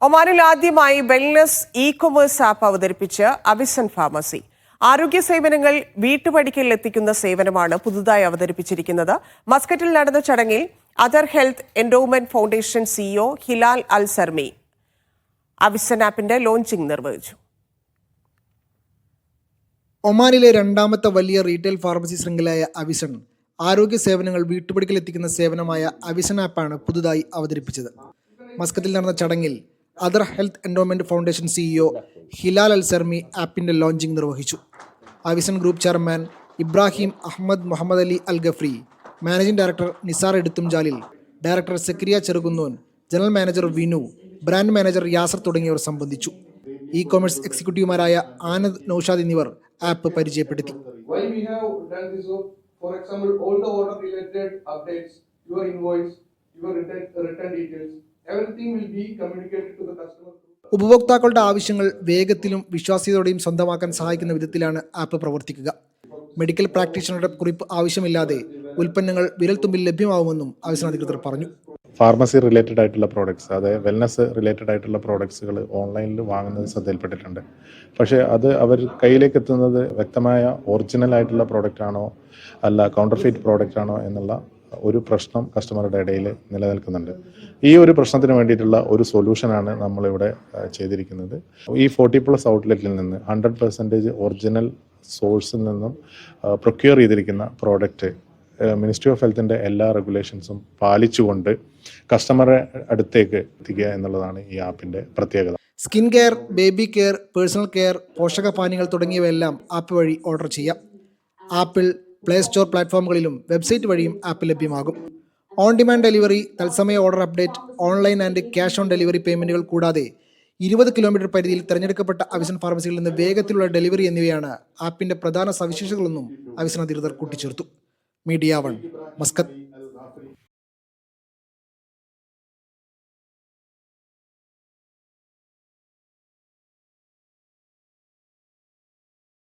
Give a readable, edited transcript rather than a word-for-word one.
ഒമാനിൽ ആദ്യമായി wellness e-commerce app അവതരിപ്പിച്ച് അവിസൻ ഫാർമസി. ആരോഗ്യ സേവനങ്ങൾ വീട്ടുപടിക്കൽ എത്തിക്കുന്ന സേവനമാണ് പുതുതായി അവതരിപ്പിച്ചിരിക്കുന്നത്. മസ്കറ്റിൽ നടന്ന ചടങ്ങിൽ Athar Health Endowment Foundation CEO Hilal Al Sarmi Avisan ആപ്പിന്റെ ലോഞ്ചിംഗ് നിർവഹിച്ചു. ഒമാനിലെ രണ്ടാമത്തെ വലിയ റീറ്റെയിൽ ഫാർമസി ശൃംഖലയായ അവിസൺ ആരോഗ്യ സേവനങ്ങൾ വീട്ടുപടിക്കൽ എത്തിക്കുന്ന സേവനമായ അവിസൺ ആപ്പാണ് പുതുതായി അവതരിപ്പിച്ചത്. മസ്കറ്റിൽ നടന്ന ചടങ്ങിൽ Athar Health Endowment Foundation CEO Hilal Al Sarmi ആപ്പിന്റെ ലോഞ്ചിംഗ് നിർവഹിച്ചു. Avison group chairman Ibrahim Ahmed Muhammad Ali Al Gafri, managing director Nisar എടുത്തും Jalil, director Zakariya Cherukunnon, general manager Vinu, brand manager Yasir തുടങ്ങിയവർ സംബന്ധിച്ചു. ഇ-കൊമേഴ്സ് എക്സിക്യൂട്ടീവുമാരായ ആനന്ദ്, നൌഷാദ് എന്നിവർ ആപ്പ് പരിചയപ്പെടുത്തി. For example, all the order related updates, your invoice, your return details, everything will be communicated to the customer. ഉപഭോക്താക്കളുടെ ആവശ്യങ്ങൾ വേഗത്തിലും വിശ്വാസ്യതയോടെയും സ്വന്തമാക്കാൻ സഹായിക്കുന്ന വിധത്തിലാണ് ആപ്പ് പ്രവർത്തിക്കുക. മെഡിക്കൽ പ്രാക്ടീഷണറുടെ കുറിപ്പ് ആവശ്യമില്ലാതെ ഉൽപ്പന്നങ്ങൾ വിരൽത്തുമ്പിൽ ലഭ്യമാവുമെന്നും അവിസൺ അധികൃതർ പറഞ്ഞു. ഫാർമസി റിലേറ്റഡ് ആയിട്ടുള്ള പ്രോഡക്ട്സ്, അതായത് വെൽനസ് റിലേറ്റഡ് ആയിട്ടുള്ള പ്രോഡക്ട്സുകൾ ഓൺലൈനിൽ വാങ്ങുന്നത് ശ്രദ്ധയിൽപ്പെട്ടിട്ടുണ്ട്. പക്ഷേ അത് അവർ കയ്യിലേക്ക് എത്തുന്നത് വ്യക്തമായ ഒറിജിനൽ ആയിട്ടുള്ള പ്രോഡക്റ്റ് ആണോ അല്ല കൗണ്ടർഫെയ്റ്റ് പ്രോഡക്റ്റ് ആണോ എന്നുള്ള ഒരു പ്രശ്നം കസ്റ്റമറുടെ ഇടയിൽ നിലനിൽക്കുന്നുണ്ട്. ഈ ഒരു പ്രശ്നത്തിന് വേണ്ടിയിട്ടുള്ള ഒരു സൊല്യൂഷനാണ് നമ്മളിവിടെ ചെയ്തിരിക്കുന്നത്. ഈ 40+ ഔട്ട്ലെറ്റിൽ നിന്ന് 100% ഒറിജിനൽ സോഴ്സിൽ നിന്നും പ്രൊക്യൂർ ചെയ്തിരിക്കുന്ന പ്രോഡക്റ്റ് മിനിസ്ട്രി ഓഫ് ഹെൽത്തിൻ്റെ എല്ലാ റെഗുലേഷൻസും പാലിച്ചുകൊണ്ട് കസ്റ്റമറെ അടുത്തേക്ക് എത്തിക്കുക എന്നുള്ളതാണ് ഈ ആപ്പിൻ്റെ പ്രത്യേകത. Skin care, baby care, personal care, പോഷകപാനീയങ്ങൾ തുടങ്ങിയവയെല്ലാം ആപ്പ് വഴി ഓർഡർ ചെയ്യാം. ആപ്പിൾ, പ്ലേ സ്റ്റോർ പ്ലാറ്റ്ഫോമുകളിലും വെബ്സൈറ്റ് വഴിയും ആപ്പ് ലഭ്യമാകും. ഓൺ ഡിമാൻഡ് ഡെലിവറി, തത്സമയ order update, online and cash on delivery പേയ്മെൻറ്റുകൾ കൂടാതെ 20 കിലോമീറ്റർ പരിധിയിൽ തിരഞ്ഞെടുക്കപ്പെട്ട അവിസൺ ഫാർമസികളിൽ നിന്ന് വേഗത്തിലുള്ള ഡെലിവറി എന്നിവയാണ് ആപ്പിൻ്റെ പ്രധാന സവിശേഷതകളെന്നും അവിസൺ അധികൃതർ കൂട്ടിച്ചേർത്തു. Media 1, Muscat.